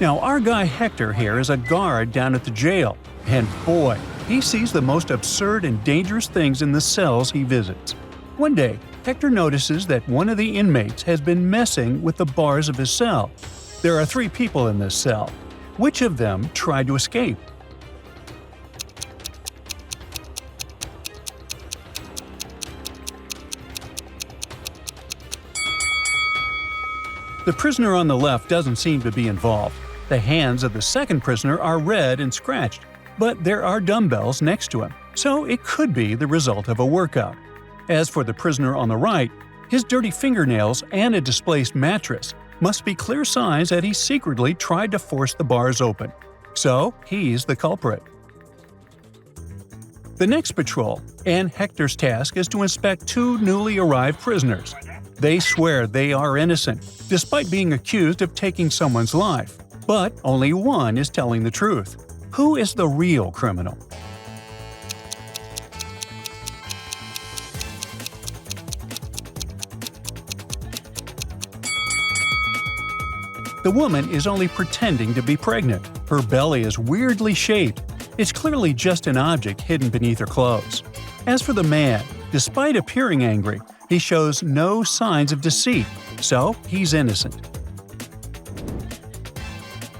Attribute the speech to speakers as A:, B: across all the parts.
A: Now, our guy Hector here is a guard down at the jail, and boy, he sees the most absurd and dangerous things in the cells he visits. One day, Hector notices that one of the inmates has been messing with the bars of his cell. There are 3 people in this cell. Which of them tried to escape? The prisoner on the left doesn't seem to be involved. The hands of the second prisoner are red and scratched, but there are dumbbells next to him, so it could be the result of a workout. As for the prisoner on the right, his dirty fingernails and a displaced mattress must be clear signs that he secretly tried to force the bars open. So he's the culprit. The next patrol, and Hector's task is to inspect 2 newly arrived prisoners. They swear they are innocent, despite being accused of taking someone's life. But only one is telling the truth. Who is the real criminal? The woman is only pretending to be pregnant. Her belly is weirdly shaped. It's clearly just an object hidden beneath her clothes. As for the man, despite appearing angry, he shows no signs of deceit, so he's innocent.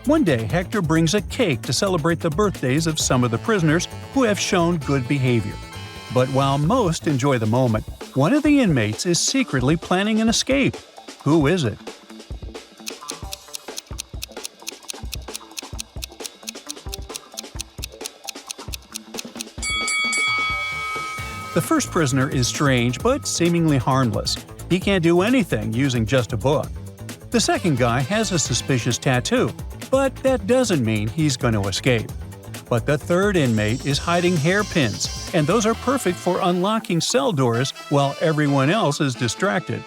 A: One day, Hector brings a cake to celebrate the birthdays of some of the prisoners who have shown good behavior. But while most enjoy the moment, one of the inmates is secretly planning an escape. Who is it? The first prisoner is strange but seemingly harmless. He can't do anything using just a book. The second guy has a suspicious tattoo, but that doesn't mean he's going to escape. But the third inmate is hiding hairpins, and those are perfect for unlocking cell doors while everyone else is distracted.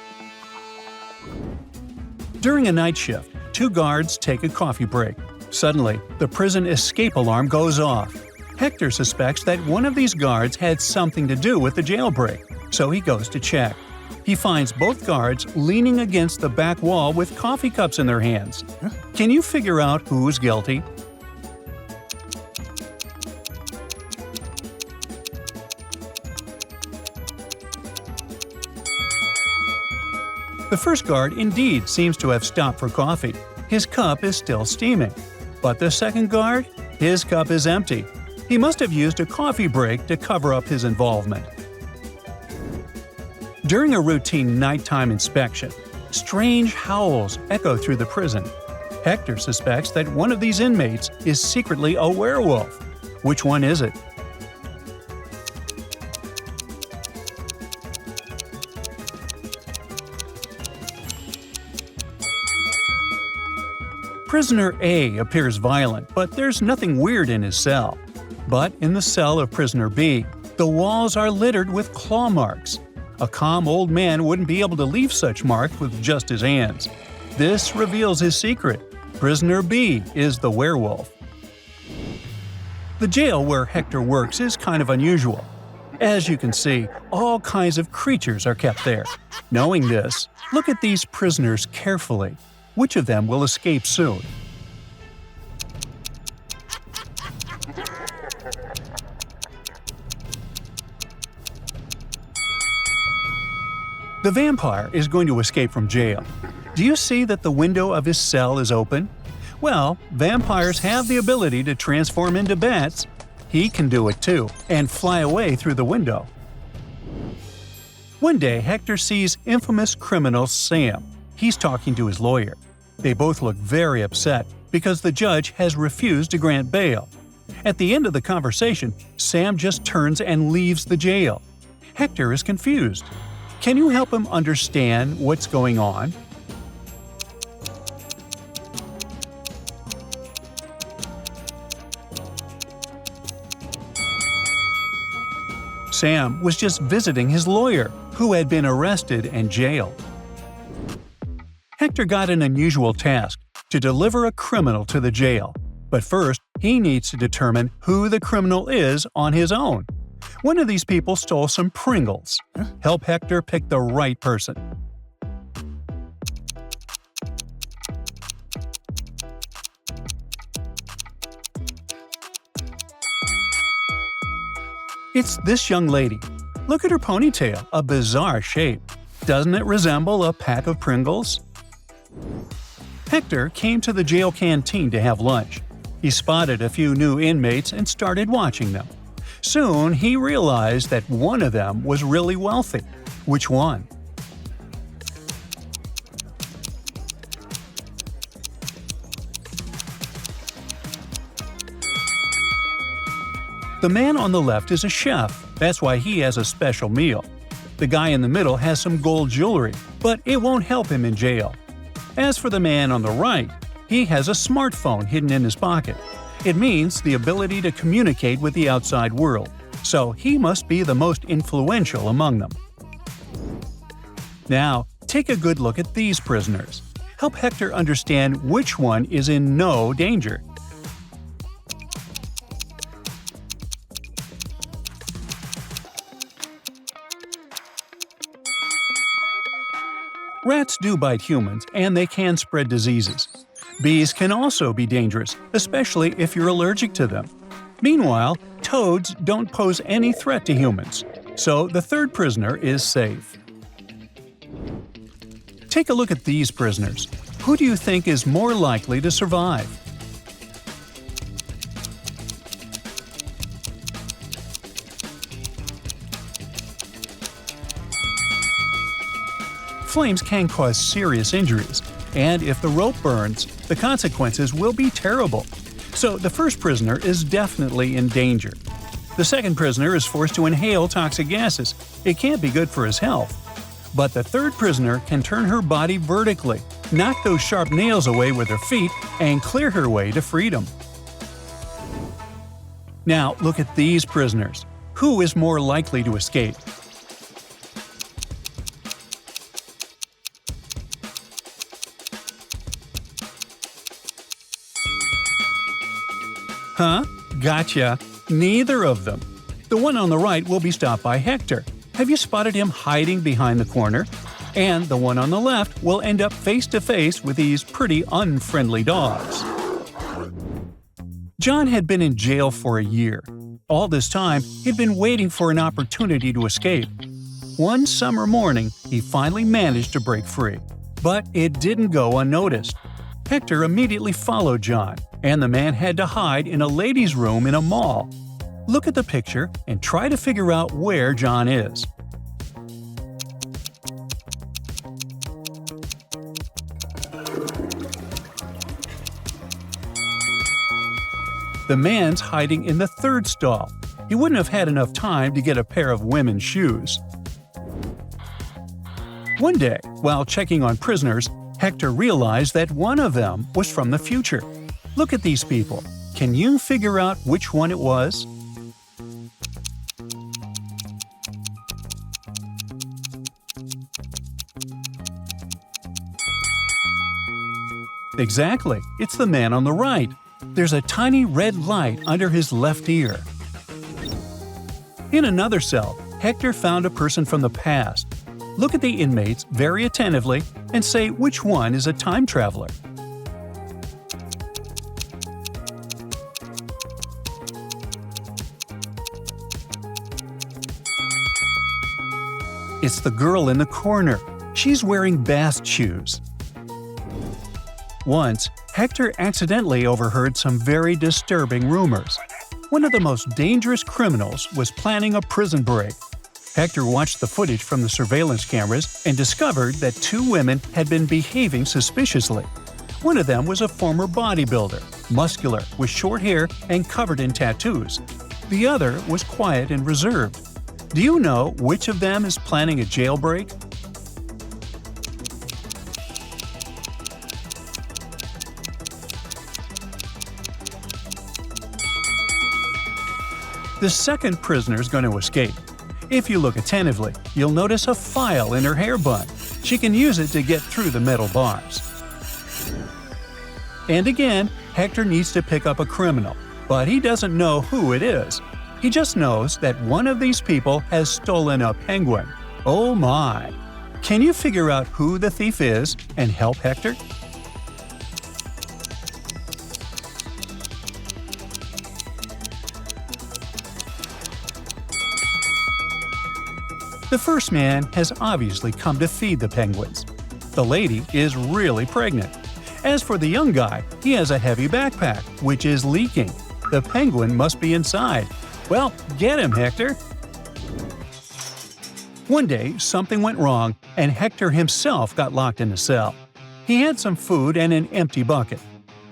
A: During a night shift, 2 guards take a coffee break. Suddenly, the prison escape alarm goes off. Hector suspects that one of these guards had something to do with the jailbreak, so he goes to check. He finds both guards leaning against the back wall with coffee cups in their hands. Can you figure out who's guilty? The first guard indeed seems to have stopped for coffee. His cup is still steaming. But the second guard? His cup is empty. He must have used a coffee break to cover up his involvement. During a routine nighttime inspection, strange howls echo through the prison. Hector suspects that one of these inmates is secretly a werewolf. Which one is it? Prisoner A appears violent, but there's nothing weird in his cell. But in the cell of prisoner B, the walls are littered with claw marks. A calm old man wouldn't be able to leave such marks with just his hands. This reveals his secret. Prisoner B is the werewolf. The jail where Hector works is kind of unusual. As you can see, all kinds of creatures are kept there. Knowing this, look at these prisoners carefully. Which of them will escape soon? The vampire is going to escape from jail. Do you see that the window of his cell is open? Well, vampires have the ability to transform into bats. He can do it too, and fly away through the window. One day, Hector sees infamous criminal Sam. He's talking to his lawyer. They both look very upset because the judge has refused to grant bail. At the end of the conversation, Sam just turns and leaves the jail. Hector is confused. Can you help him understand what's going on? Sam was just visiting his lawyer, who had been arrested and jailed. Hector got an unusual task – to deliver a criminal to the jail. But first, he needs to determine who the criminal is on his own. One of these people stole some Pringles. Help Hector pick the right person. It's this young lady. Look at her ponytail, a bizarre shape. Doesn't it resemble a pack of Pringles? Hector came to the jail canteen to have lunch. He spotted a few new inmates and started watching them. Soon, he realized that one of them was really wealthy. Which one? The man on the left is a chef. That's why he has a special meal. The guy in the middle has some gold jewelry, but it won't help him in jail. As for the man on the right, he has a smartphone hidden in his pocket. It means the ability to communicate with the outside world, so he must be the most influential among them. Now, take a good look at these prisoners. Help Hector understand which one is in no danger. Rats do bite humans, and they can spread diseases. Bees can also be dangerous, especially if you're allergic to them. Meanwhile, toads don't pose any threat to humans, so the third prisoner is safe. Take a look at these prisoners. Who do you think is more likely to survive? Flames can cause serious injuries, and if the rope burns, the consequences will be terrible. So the first prisoner is definitely in danger. The second prisoner is forced to inhale toxic gases. It can't be good for his health. But the third prisoner can turn her body vertically, knock those sharp nails away with her feet, and clear her way to freedom. Now look at these prisoners. Who is more likely to escape? Huh? Gotcha. Neither of them. The one on the right will be stopped by Hector. Have you spotted him hiding behind the corner? And the one on the left will end up face to face with these pretty unfriendly dogs. John had been in jail for a year. All this time, he'd been waiting for an opportunity to escape. One summer morning, he finally managed to break free. But it didn't go unnoticed. Hector immediately followed John, and the man had to hide in a ladies' room in a mall. Look at the picture and try to figure out where John is. The man's hiding in the third stall. He wouldn't have had enough time to get a pair of women's shoes. One day, while checking on prisoners, Hector realized that one of them was from the future. Look at these people. Can you figure out which one it was? Exactly, it's the man on the right. There's a tiny red light under his left ear. In another cell, Hector found a person from the past. Look at the inmates very attentively and say which one is a time traveler. It's the girl in the corner. She's wearing bast shoes. Once, Hector accidentally overheard some very disturbing rumors. One of the most dangerous criminals was planning a prison break. Hector watched the footage from the surveillance cameras and discovered that two women had been behaving suspiciously. One of them was a former bodybuilder, muscular, with short hair and covered in tattoos. The other was quiet and reserved. Do you know which of them is planning a jailbreak? The second prisoner is going to escape. If you look attentively, you'll notice a file in her hair bun. She can use it to get through the metal bars. And again, Hector needs to pick up a criminal, but he doesn't know who it is. He just knows that one of these people has stolen a penguin. Oh my! Can you figure out who the thief is and help Hector? The first man has obviously come to feed the penguins. The lady is really pregnant. As for the young guy, he has a heavy backpack, which is leaking. The penguin must be inside. Well, get him, Hector! One day, something went wrong, and Hector himself got locked in a cell. He had some food and an empty bucket.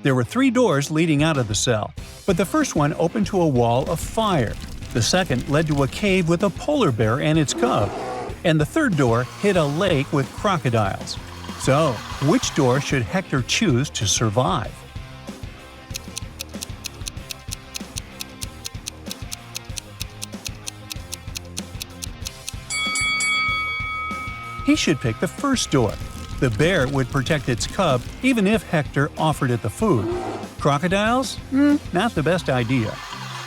A: There were 3 doors leading out of the cell, but the first one opened to a wall of fire. The second led to a cave with a polar bear and its cub. And the third door hid a lake with crocodiles. So, which door should Hector choose to survive? He should pick the first door. The bear would protect its cub even if Hector offered it the food. Crocodiles? Not the best idea.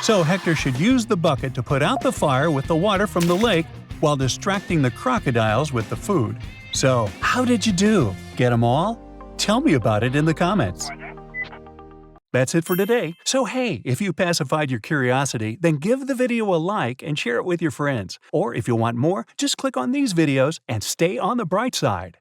A: So Hector should use the bucket to put out the fire with the water from the lake while distracting the crocodiles with the food. So, how did you do? Get them all? Tell me about it in the comments. That's it for today. So hey, if you pacified your curiosity, then give the video a like and share it with your friends. Or if you want more, just click on these videos and stay on the bright side.